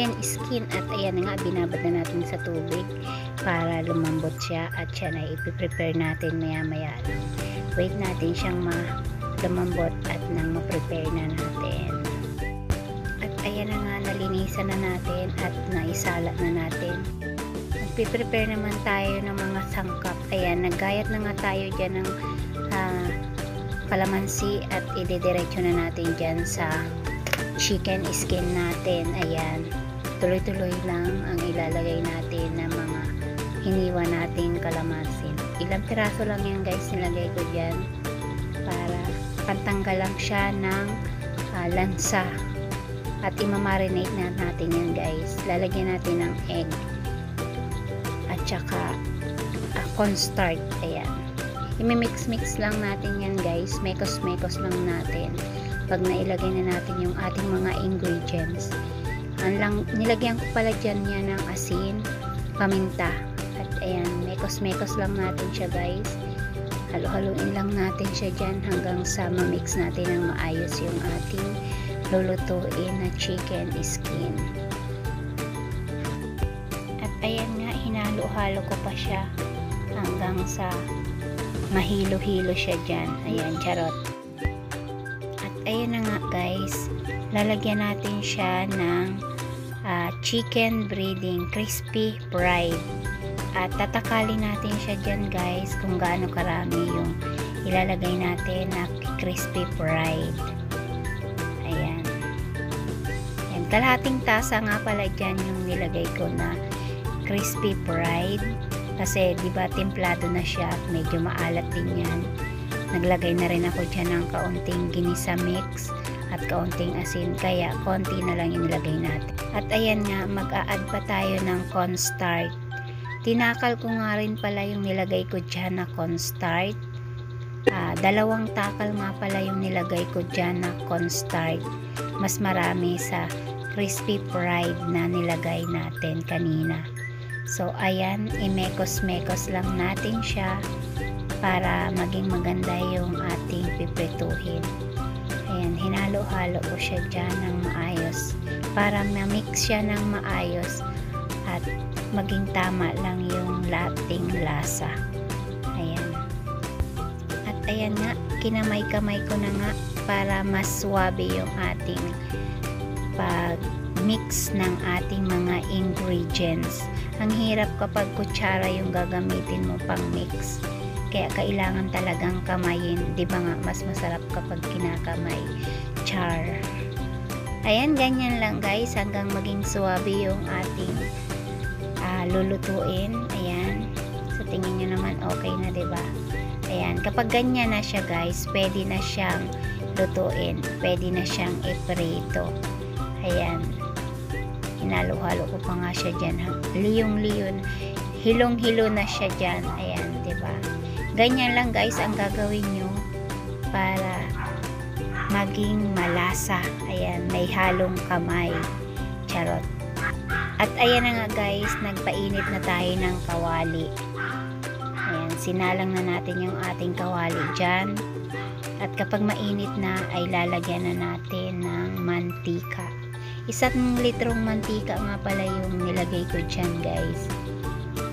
chicken skin. At ayan nga, binabad na natin sa tubig para lumambot siya, at siya na ipiprepare natin maya maya lang. Wait natin siyang lumambot at nang ma-prepare na natin. At ayan na nga, nalinisan na natin at naisala na natin. Nagpiprepare naman tayo ng mga sangkap. Ayan, naggayat na nga tayo dyan ng kalamansi at idediretso na natin dyan sa chicken skin natin. Ayan, tuloy-tuloy lang ang ilalagay natin ng mga hiniwa nating kalamansi. Ilang piraso lang yan guys, nilagay ko dyan para pantanggal lang siya ng lansa. At imamarinate na natin yan guys. Lalagyan natin ng egg at saka cornstarch. Ayan, imimix-mix lang natin yan guys, mekos-mekos lang natin pag nailagay na natin yung ating mga ingredients. Nilagyan ko pala dyan yan ng asin, paminta, at ayan, mekos-mekos lang natin siya guys. Halo-haluin lang natin siya dyan hanggang sa ma-mix natin ng maayos yung ating lulutuin na chicken skin. At ayan nga, hinalo-halo ko pa siya hanggang sa mahilo-hilo siya dyan. Ayan, charot. At ayan na nga guys, lalagyan natin siya ng chicken breading crispy fried. At tatakalin natin siya dyan guys kung gaano karami yung ilalagay natin na crispy fried. Ayan. Ayan, kalahating tasa nga pala dyan yung nilagay ko na crispy fried. Kasi diba templado na siya at medyo maalat din yan. Naglagay na rin ako dyan ng kaunting ginisa mix at kaunting asin, kaya konti na lang yung nilagay natin. At ayan nga, mag-a-add pa tayo ng cornstarch. Tinakal ko nga rin pala yung nilagay ko dyan na cornstarch. 2 takal nga pala yung nilagay ko dyan na cornstarch. Mas marami sa crispy fried na nilagay natin kanina. So ayan, imekos-mekos lang natin siya para maging maganda yung ating piprituhin. Ayan, hinalo-halo ko siya dyan ng maayos para ma-mix siya ng maayos at maging tama lang yung lating lasa. Ayan. At ayan nga, kinamay-kamay ko na nga para mas swabe yung ating pag-mix ng ating mga ingredients. Ang hirap kapag kutsara yung gagamitin mo pang mix. Kaya kailangan talagang kamayin. Diba nga, mas masarap kapag kinakamay. Char. Ayan, ganyan lang guys hanggang maging swabe yung ating lulutuin. Ayan. So, tingin nyo naman okay na, diba? Ayan. Kapag ganyan na siya guys, pwede na siyang lutuin. Pwede na siyang iprito. Ayan. Hinalo-halo ko pa nga siya dyan. Liyong-liyon. Hilong-hilo na siya dyan. Ayan, diba? Ganyan lang guys ang gagawin nyo para maging malasa. Ayan, may halong kamay. Charot. At ayan na nga guys, nagpainit na tayo ng kawali. Ayan, sinalang na natin yung ating kawali dyan. At kapag mainit na, ay lalagyan na natin ng mantika. 1 litrong mantika nga pala yung nilagay ko dyan guys.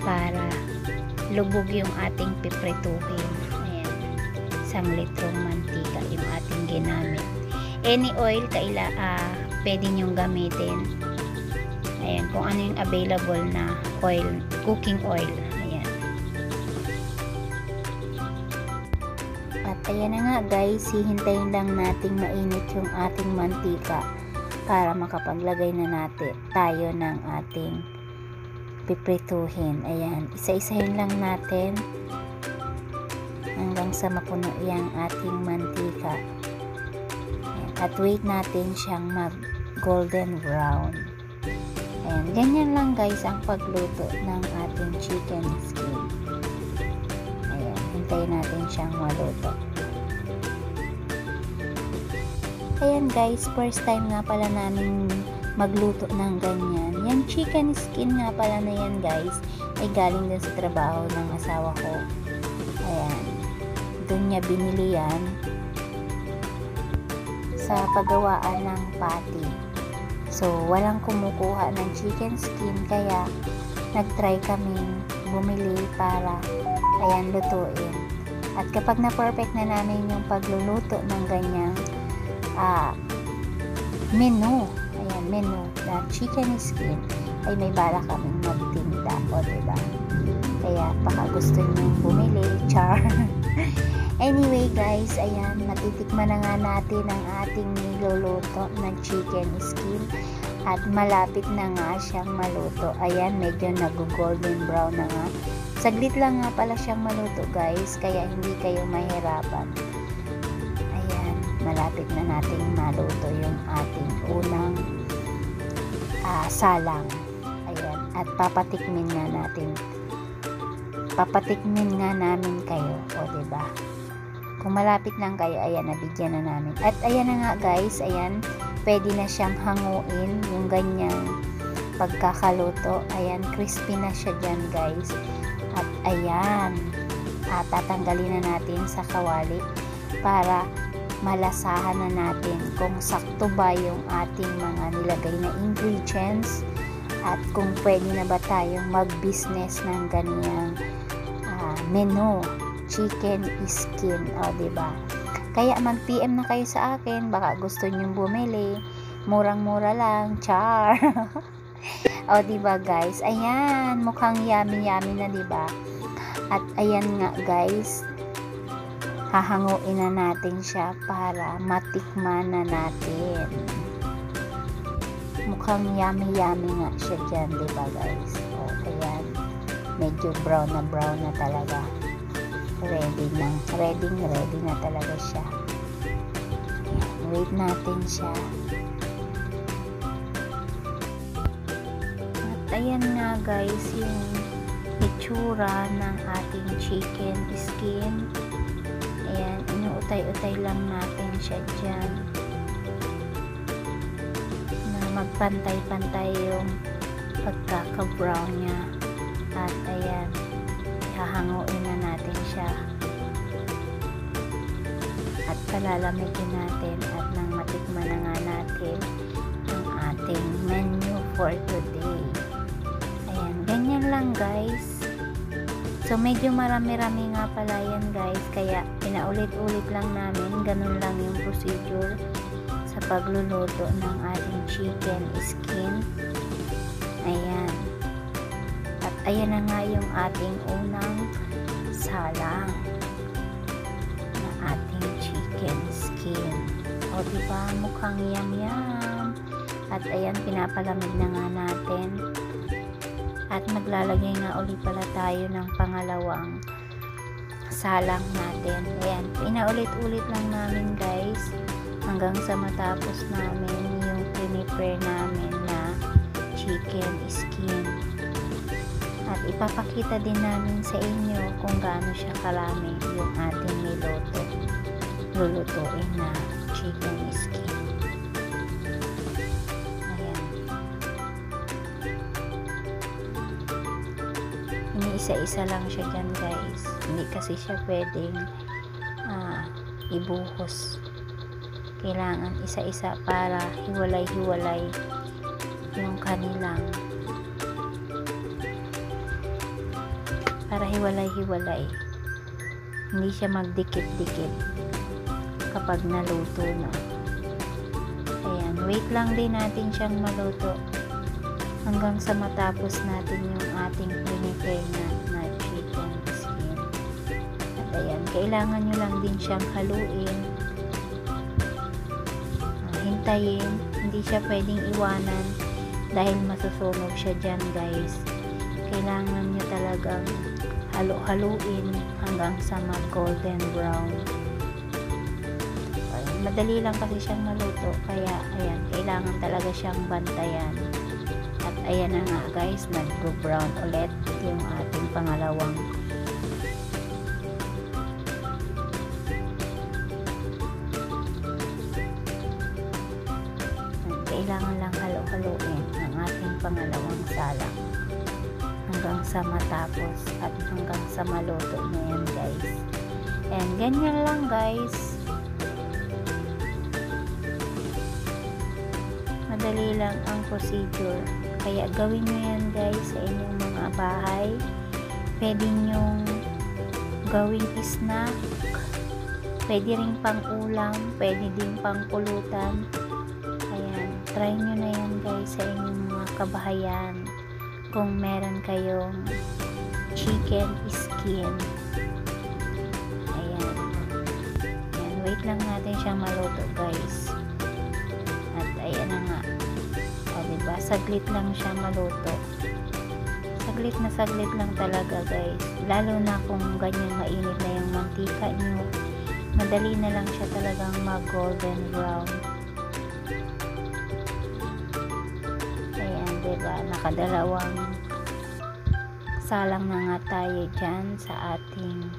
Para lubog yung ating piprituhin. Ayan, 1 litrong mantika yung ating ginamit. Any oil, pwede nyong gamitin. Ayan, kung ano yung available na oil, cooking oil. Ayan. At ayan na nga guys, hihintayin lang nating mainit yung ating mantika para makapaglagay na natin tayo ng ating piprituhin. Ayan, isa-isahin lang natin hanggang sa mapuno yung ating mantika. Ayan, at wait natin siyang mag golden brown. Ayan, ganyan lang guys ang pagluto ng ating chicken skin. Ayan, hintayin natin siyang maluto. Ayan guys, first time nga pala namin magluto ng ganyan. Yung chicken skin nga pala na yan guys, ay galing din sa trabaho ng asawa ko. Ayan, doon niya binili yan sa paggawaan ng patty. So, walang kumukuha ng chicken skin, kaya nag-try kaming bumili para ayan, lutuin. At kapag na-perfect na namin yung pagluluto ng ganyang menu, ayan, menu na chicken skin, ay may bala kaming magtinda, o diba? Kaya baka gusto nyo bumili, char. Anyway guys, ayan, matitikman na nga natin ang ating niluluto na chicken skin at malapit na nga siyang maluto. Ayan, medyo nag-golden brown na nga. Saglit lang nga pala siyang maluto guys, kaya hindi kayo mahirapan. Ayan, malapit na nating maluto yung ating unang salang. Ayan, at papatikmin nga namin kayo, o diba? Kung malapit lang kayo, ayan, nabigyan na namin. At ayan na nga guys, ayan, pwede na siyang hanguin yung ganyang pagkakaluto. Ayan, crispy na siya dyan guys. At ayan, tatanggalin na natin sa kawali para malasahan na natin kung sakto ba yung ating mga nilagay na ingredients at kung pwede na ba tayong mag-business ng ganyang menu, chicken skin, o diba? Kaya mag-PM na kayo sa akin, baka gusto nyong bumili, murang-mura lang, char. O diba guys, ayan, mukhang yummy-yummy na, diba? At ayan nga guys, hahanguin na natin siya para matikman na natin. Mukhang yummy-yummy nga siya dyan, diba guys? O ayan, medyo brown na talaga. Ready na talaga siya. Ayan, wait natin siya. At ayan nga guys, yung itsura ng ating chicken skin. Ayan, inuutay-utay lang natin siya dyan na magpantay-pantay yung pagkaka-brown niya. At ayan, hahanguin na natin siya at palalamigin natin at nang matikman na nga natin ang ating menu for today. Ayan, ganyan lang guys. So medyo marami-rami nga pala yan guys, kaya pinaulit-ulit lang namin. Ganun lang yung procedure sa pagluluto ng ating chicken skin. Ayan. Ayan na nga yung ating unang salang na ating chicken skin. O diba, mukhang yum-yum. At ayan, pinapalamig na nga natin. At maglalagay nga ulit pala tayo ng pangalawang salang natin. Ayan, pinaulit-ulit lang namin guys hanggang sa matapos namin yung prepare namin na chicken skin. At ipapakita din namin sa inyo kung gaano siya karami yung ating lulutuin na chicken skin. Ayan. Iniisa-isa lang siya dyan guys. Hindi kasi siya pwedeng ibuhos. Kailangan isa-isa para hiwalay-hiwalay yung kanilang hiwalay. Hindi siya magdikit-dikit kapag naluto na. Ayan, wait lang din natin siyang maluto hanggang sa matapos natin yung ating prepare na chicken skin. At ayan, kailangan nyo lang din siyang haluin. Hintayin, hindi siya pwedeng iwanan dahil masusunog siya dyan guys. Kailangan nyo talagang haluin hanggang sa mag-golden brown. Madali lang kasi siyang maluto, kaya ayan, kailangan talaga siyang bantayan. At ayan na nga guys, nag-brown ulit yung ating pangalawang kailangan lang haluin ang ating pangalawang salang hanggang sa matapos at hanggang sa maluto na yan guys. And ganyan lang guys. Madali lang ang procedure. Kaya gawin nyo yan guys sa inyong mga bahay. Pwede nyong gawing snack. Pwede rin pang ulam. Pwede din pang pulutan. Ayan. Try nyo na yan guys sa inyong mga kabahayan. Kung meron kayong chicken skin. Ayan. Ayan. Wait lang natin siyang maluto guys. At ayan na nga. O diba? Saglit lang siya maluto. Saglit lang talaga guys. Lalo na kung ganyan mainit na yung mantika nyo. Madali na lang siya talagang mag golden brown. Ayan diba? Nakadalawang salang na nga tayo dyan sa ating